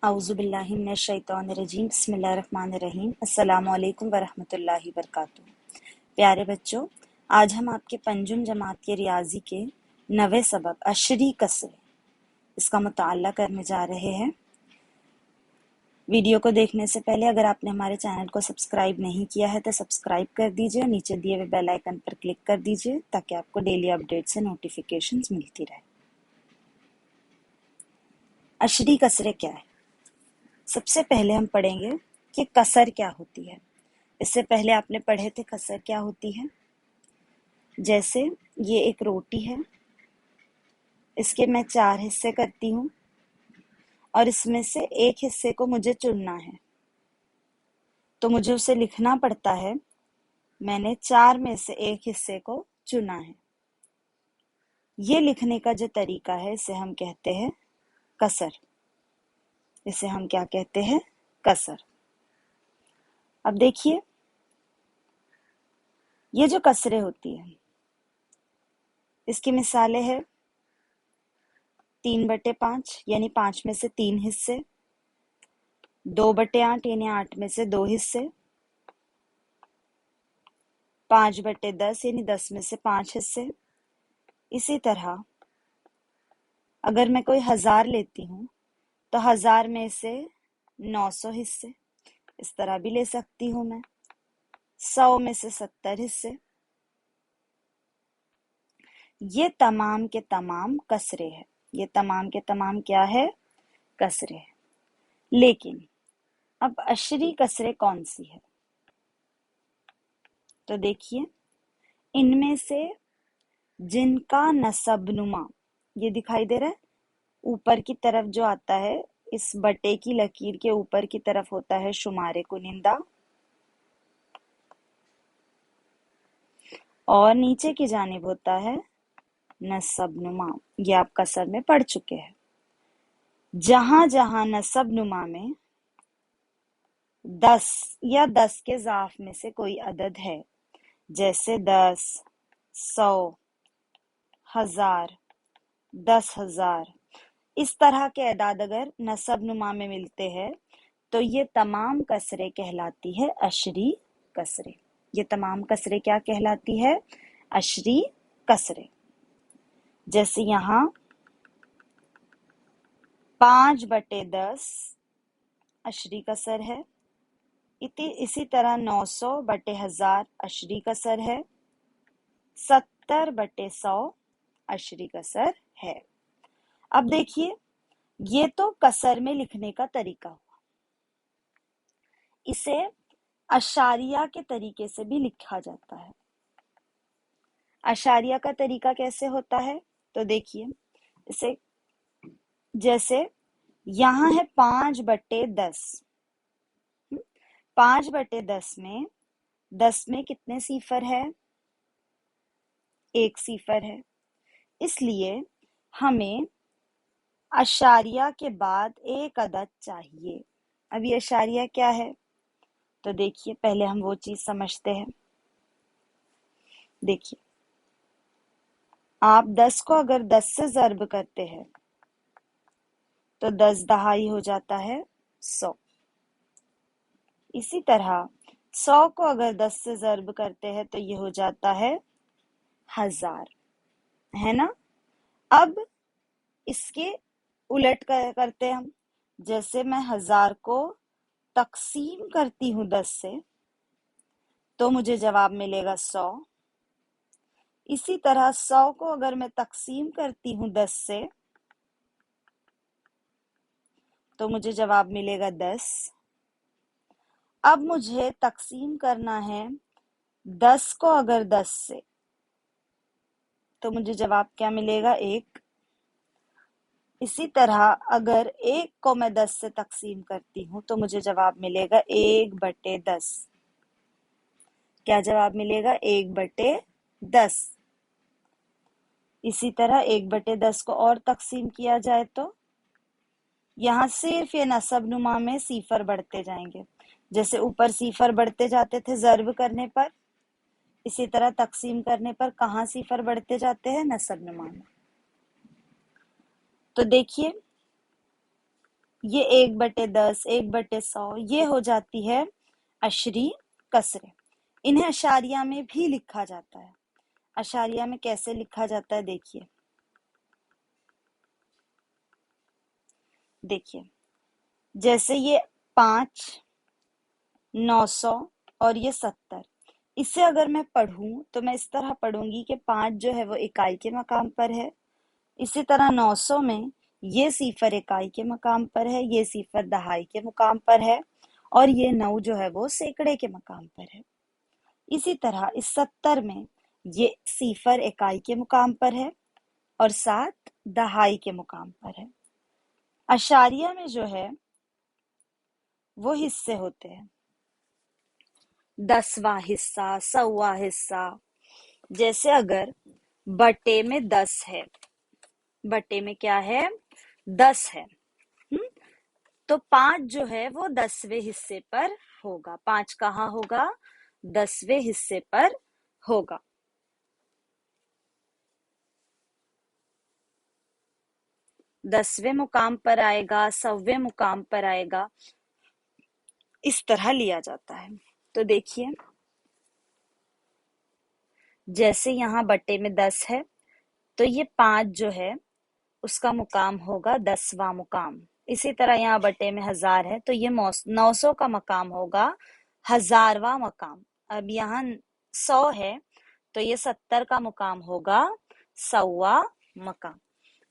आउज़ुबिल्लाहि मिनश्शैतानिर्रजीम बिस्मिल्लाहिर्रहमानिर्रहीम अस्सलामु अलैकुम वरहमतुल्लाहि वबरकातुहू। प्यारे बच्चों, आज हम आपके पंजुम जमात के रियाजी के नवे सबक अशरी कसरे इसका मुताला करने जा रहे हैं। वीडियो को देखने से पहले अगर आपने हमारे चैनल को सब्सक्राइब नहीं किया है तो सब्सक्राइब कर दीजिए और नीचे दिए हुए बेल आइकन पर क्लिक कर दीजिए ताकि आपको डेली अपडेट से नोटिफिकेशंस मिलती रहे। अशरी कसरे क्या है? सबसे पहले हम पढ़ेंगे कि कसर क्या होती है। इससे पहले आपने पढ़े थे कसर क्या होती है। जैसे ये एक रोटी है, इसके मैं 4 हिस्से करती हूँ और इसमें से एक हिस्से को मुझे चुनना है, तो मुझे उसे लिखना पड़ता है मैंने 4 में से एक हिस्से को चुना है। ये लिखने का जो तरीका है इसे हम कहते हैं कसर। इसे हम क्या कहते हैं? कसर। अब देखिए, ये जो कसरें होती है इसकी मिसालें हैं 3/5 यानी 5 में से 3 हिस्से, 2/8 यानी 8 में से 2 हिस्से, 5/10 यानी 10 में से 5 हिस्से। इसी तरह अगर मैं कोई 1000 लेती हूँ तो 1000 में से 900 हिस्से, इस तरह भी ले सकती हूँ मैं। 100 में से 70 हिस्से। ये तमाम के तमाम कसरे हैं। ये तमाम के तमाम क्या है? कसरे हैं। लेकिन अब अशरी कसरे कौन सी है? तो देखिए, इनमें से जिनका नसबनुमा ये दिखाई दे रहा है, ऊपर की तरफ जो आता है, इस बटे की लकीर के ऊपर की तरफ होता है शुमारे कुनिंदा और नीचे की जानिब होता है नसबनुमा। ये आप कसर में पढ़ चुके हैं। जहां जहां नसबनुमा में 10 या 10 के ज़ाफ में से कोई अदद है, जैसे 10, 100, 1000, 10,000, इस तरह के अदाद अगर नसबनुमा में मिलते हैं तो ये तमाम कसरे कहलाती है अशरी कसरे। ये तमाम कसरे क्या कहलाती है? अशरी कसरे। जैसे यहाँ 5/10 अशरी कसर है। इसी तरह 900/1000 अशरी कसर है। 70/100 अशरी कसर है। अब देखिए, ये तो कसर में लिखने का तरीका हुआ। इसे अशारिया के तरीके से भी लिखा जाता है। अशारिया का तरीका कैसे होता है? तो देखिए, इसे जैसे यहाँ है 5/10। 5/10 में 10 में कितने सीफर है? 1 सीफर है। इसलिए हमें अशारिया के बाद एक अदद चाहिए। अब ये अशारिया क्या है? तो देखिए, पहले हम वो चीज समझते हैं। देखिए, आप 10 को अगर 10 से ज़र्ब करते हैं तो 10 दहाई हो जाता है 100। इसी तरह 100 को अगर 10 से ज़र्ब करते हैं तो ये हो जाता है 1000, है ना? अब इसके उलट करते हैं हम। जैसे मैं 1000 को तकसीम करती हूँ 10 से तो मुझे जवाब मिलेगा 100। इसी तरह 100 को अगर मैं तकसीम करती हूँ 10 से तो मुझे जवाब मिलेगा 10। अब मुझे तकसीम करना है 10 को अगर 10 से तो मुझे जवाब क्या मिलेगा? 1। इसी तरह अगर 1 को मैं 10 से तकसीम करती हूँ तो मुझे जवाब मिलेगा 1/10। क्या जवाब मिलेगा? 1/10। इसी तरह 1/10 को और तकसीम किया जाए तो यहाँ सिर्फ ये नसबनुमा में सीफर बढ़ते जाएंगे। जैसे ऊपर सीफर बढ़ते जाते थे ज़र्ब करने पर, इसी तरह तकसीम करने पर कहाँ सीफर बढ़ते जाते हैं? नसबनुमा में। तो देखिए, ये 1/10, 1/100 ये हो जाती है अशरी कसरे। इन्हें अशारिया में भी लिखा जाता है। अशारिया में कैसे लिखा जाता है देखिए, देखिए जैसे ये 5, 900 और ये 70। इसे अगर मैं पढ़ूं तो मैं इस तरह पढ़ूंगी कि 5 जो है वो इकाई के मकाम पर है। इसी तरह 900 में ये सिफर इकाई के मकाम पर है, ये सिफर दहाई के मुकाम पर है, और ये 9 जो है वो सैकड़े के मकाम पर है। इसी तरह इस 70 में ये सिफर इकाई के मुकाम पर है और 7 दहाई के मुकाम पर है। अशारिया में जो है वो हिस्से होते हैं, 10वां हिस्सा, 100वां हिस्सा। जैसे अगर बटे में 10 है, बटे में क्या है, 10 है, तो 5 जो है वो 10वें हिस्से पर होगा। 5 कहाँ होगा, 10वें हिस्से पर होगा। दसवें मुकाम पर आएगा, 100वें मुकाम पर आएगा, इस तरह लिया जाता है। तो देखिए जैसे यहाँ बटे में 10 है, तो ये 5 जो है उसका मुकाम होगा 10वां मुकाम। इसी तरह यहाँ बटे में 1000 है, तो ये 900 का मकाम होगा 1000वां मकाम। अब यहाँ 100 है, तो ये 70 का मुकाम होगा 100वां मकाम।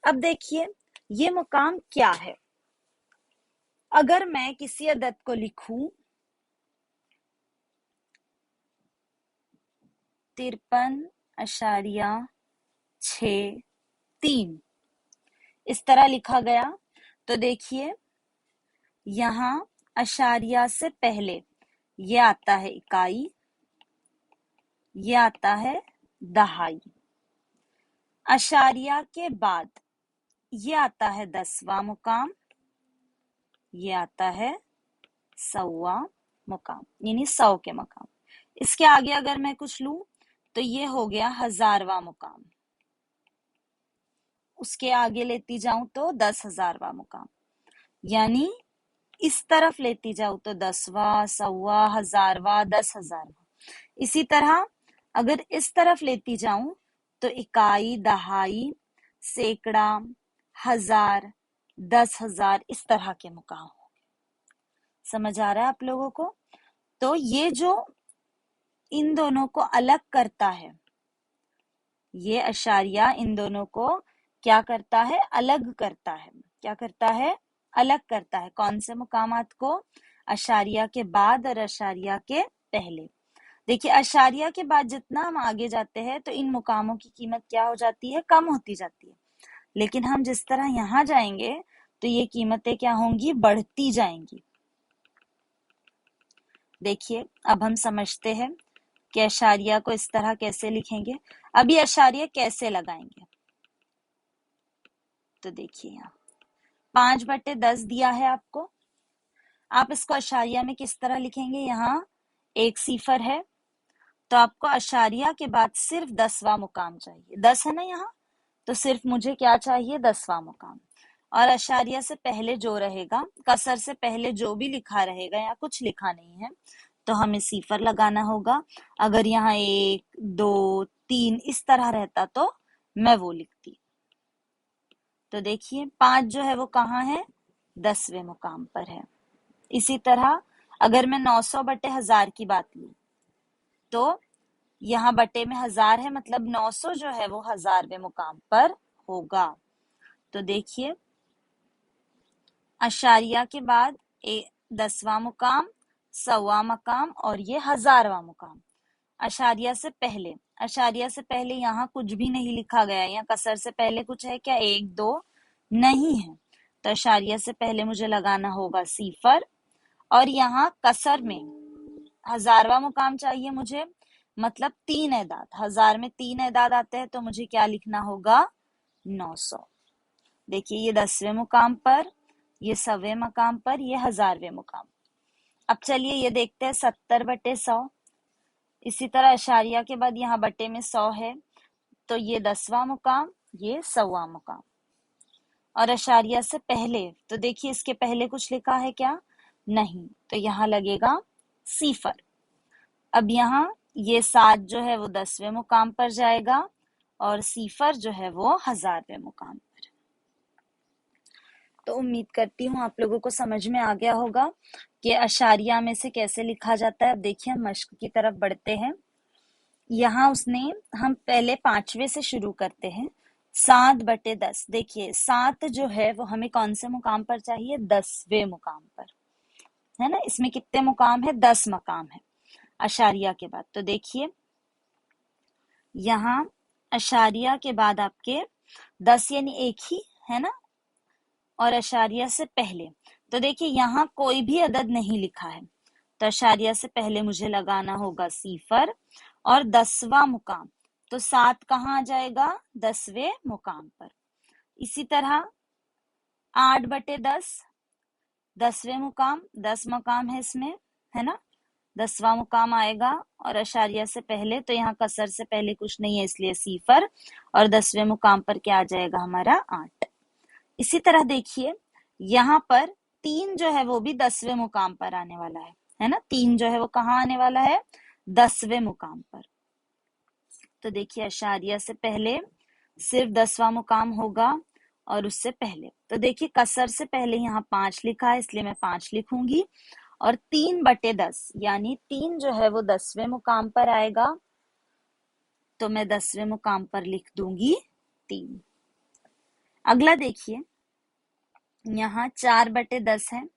अब देखिए ये मुकाम क्या है। अगर मैं किसी अदद को लिखूं 53.63 इस तरह लिखा गया, तो देखिए यहाँ अशारिया से पहले ये आता है इकाई, ये आता है दहाई। अशारिया के बाद ये आता है 10वां मुकाम, ये आता है 100वां मुकाम, यानी 100 के मकाम। इसके आगे अगर मैं कुछ लूं तो ये हो गया 1000वां मुकाम। उसके आगे लेती जाऊं तो 10,000वां मुकाम, यानी इस तरफ लेती जाऊं तो 10वां, 100वां, 1000वां, 10,000वां। इसी तरह अगर इस तरफ लेती जाऊं तो इकाई, दहाई, सैकड़ा, 1000, 10,000 इस तरह के मुकाम हो। समझ आ रहा है आप लोगों को? तो ये जो इन दोनों को अलग करता है, ये अशारिया इन दोनों को क्या करता है, अलग करता है। क्या करता है, अलग करता है। कौन से मुकामात को, अशारिया के बाद और अशारिया के पहले। देखिए अशारिया के बाद जितना हम आगे जाते हैं तो इन मुकामों की कीमत क्या हो जाती है, कम होती जाती है। लेकिन हम जिस तरह यहाँ जाएंगे तो ये कीमतें क्या होंगी, बढ़ती जाएंगी। देखिए अब हम समझते हैं कि अशारिया को इस तरह कैसे लिखेंगे। अब ये अशारिया कैसे लगाएंगे, तो देखिए यहाँ 5/10 दिया है आपको। आप इसको अशारिया में किस तरह लिखेंगे, यहाँ एक सिफर है तो आपको अशारिया के बाद सिर्फ 10वां मुकाम चाहिए। 10 है ना यहाँ, तो सिर्फ मुझे क्या चाहिए, 10वां मुकाम। और अशारिया से पहले जो रहेगा, कसर से पहले जो भी लिखा रहेगा, यहाँ कुछ लिखा नहीं है तो हमें सिफर लगाना होगा। अगर यहाँ 1, 2, 3 इस तरह रहता तो मैं वो लिखती। तो देखिए 5 जो है वो कहाँ है, 10वें मुकाम पर है। इसी तरह अगर मैं 900/1000 की बात लूं तो यहाँ बटे में 1000 है, मतलब 900 जो है वो 1000वें मुकाम पर होगा। तो देखिए अशारिया के बाद 10वां मुकाम, 100वां मुकाम और ये 1000वां मुकाम। अशारिया से पहले, अशारिया से पहले यहाँ कुछ भी नहीं लिखा गया है। यहाँ कसर से पहले कुछ है क्या, 1, 2 नहीं है। तो अशारिया से पहले मुझे लगाना होगा सिफर। और यहाँ कसर में 1000वां मुकाम चाहिए मुझे, मतलब 3 एदाद। 1000 में 3 एदाद आते हैं तो मुझे क्या लिखना होगा, 900। देखिए ये 10वें मुकाम पर, ये 100वें मुकाम पर, ये 1000वें मुकाम। अब चलिए ये देखते हैं 70/100। इसी तरह अशारिया के बाद यहाँ बटे में 100 है तो ये 10वां मुकाम, ये 100वां मुकाम। और अशारिया से पहले, तो देखिए इसके पहले कुछ लिखा है क्या? नहीं, तो यहाँ लगेगा सिफर। अब यहाँ ये 7 जो है वो 10वें मुकाम पर जाएगा और सिफर जो है वो 1000वें मुकाम पर। तो उम्मीद करती हूँ आप लोगों को समझ में आ गया होगा कि अशारिया में से कैसे लिखा जाता है। अब देखिए हम मश्क की तरफ बढ़ते हैं। यहाँ उसने, हम पहले 5वें से शुरू करते हैं। 7/10, देखिए 7 जो है वो हमें कौन से मुकाम पर चाहिए? 10वें मुकाम पर, है ना। इसमें कितने मुकाम है? 10 मकाम है अशारिया के बाद। तो देखिए यहाँ अशारिया के बाद आपके 10 यानी एक ही है ना, और अशारिया से पहले, तो देखिए यहाँ कोई भी अदद नहीं लिखा है, तो अशारिया से पहले मुझे लगाना होगा सिफर और 10वां मुकाम, तो 7 कहाँ आ जाएगा? 10वें मुकाम पर। इसी तरह 8/10, 10वें मुकाम, 10 मुकाम है इसमें, है ना, 10वां मुकाम आएगा और अशारिया से पहले, तो यहाँ कसर से पहले कुछ नहीं है इसलिए सिफर, और 10वें मुकाम पर क्या आ जाएगा हमारा? 8। इसी तरह देखिए यहाँ पर 3 जो है वो भी 10वें मुकाम पर आने वाला है ना। 3 जो है वो कहाँ आने वाला है? 10वें मुकाम पर। तो देखिए अशारिया से पहले सिर्फ 10वां मुकाम होगा और उससे पहले, तो देखिए कसर से पहले यहाँ 5 लिखा है इसलिए मैं 5 लिखूंगी, और 3/10 यानी 3 जो है वो 10वें मुकाम पर आएगा, तो मैं 10वें मुकाम पर लिख दूंगी 3। अगला देखिए यहाँ 4/10 है।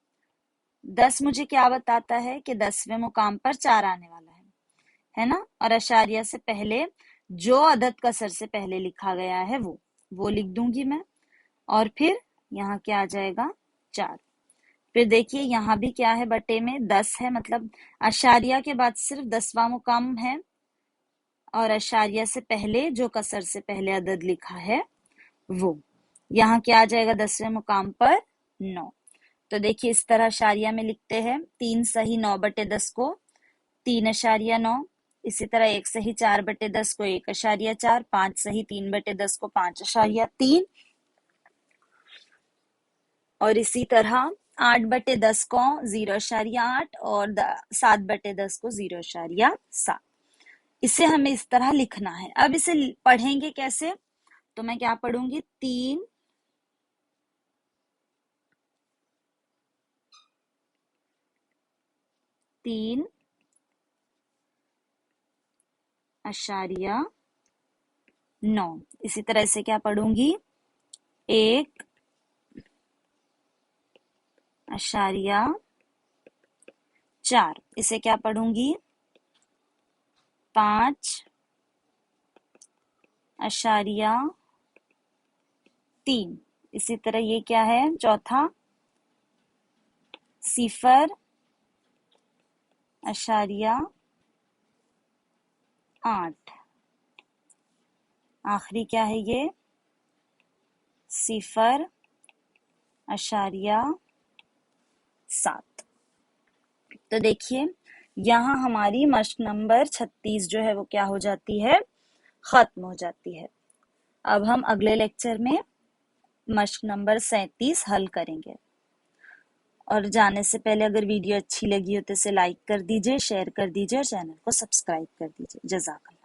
10 मुझे क्या बताता है कि 10वें मुकाम पर 4 आने वाला है ना, और अशारिया से पहले जो अदद कसर से पहले लिखा गया है वो लिख दूंगी मैं, और फिर यहाँ क्या आ जाएगा? 4। फिर देखिए यहाँ भी क्या है? बटे में 10 है, मतलब अशारिया के बाद सिर्फ 10वां मुकाम है, और अशारिया से पहले जो कसर से पहले अदद लिखा है वो, यहाँ क्या आ जाएगा 10वें मुकाम पर? 9। तो देखिए इस तरह अशारिया में लिखते हैं 3 सही 9/10 को 3.9, इसी तरह 1 सही 4/10 को 1.4, 5 सही 3/10 को 5.3, और इसी तरह 8/10 को 0.8 और 7/10 को 0.7। इसे हमें इस तरह लिखना है। अब इसे पढ़ेंगे कैसे? तो मैं क्या पढ़ूंगी? 3.9। इसी तरह से क्या पढ़ूंगी? 1.4। इसे क्या पढ़ूंगी? 5.3। इसी तरह ये क्या है? चौथा 0.8। आखिरी क्या है? ये 0.7। तो देखिए यहाँ हमारी मश्क नंबर 36 जो है वो क्या हो जाती है? खत्म हो जाती है। अब हम अगले लेक्चर में मश्क नंबर 37 हल करेंगे। और जाने से पहले अगर वीडियो अच्छी लगी हो तो इसे लाइक कर दीजिए, शेयर कर दीजिए और चैनल को सब्सक्राइब कर दीजिए। जज़ाकल्लाह।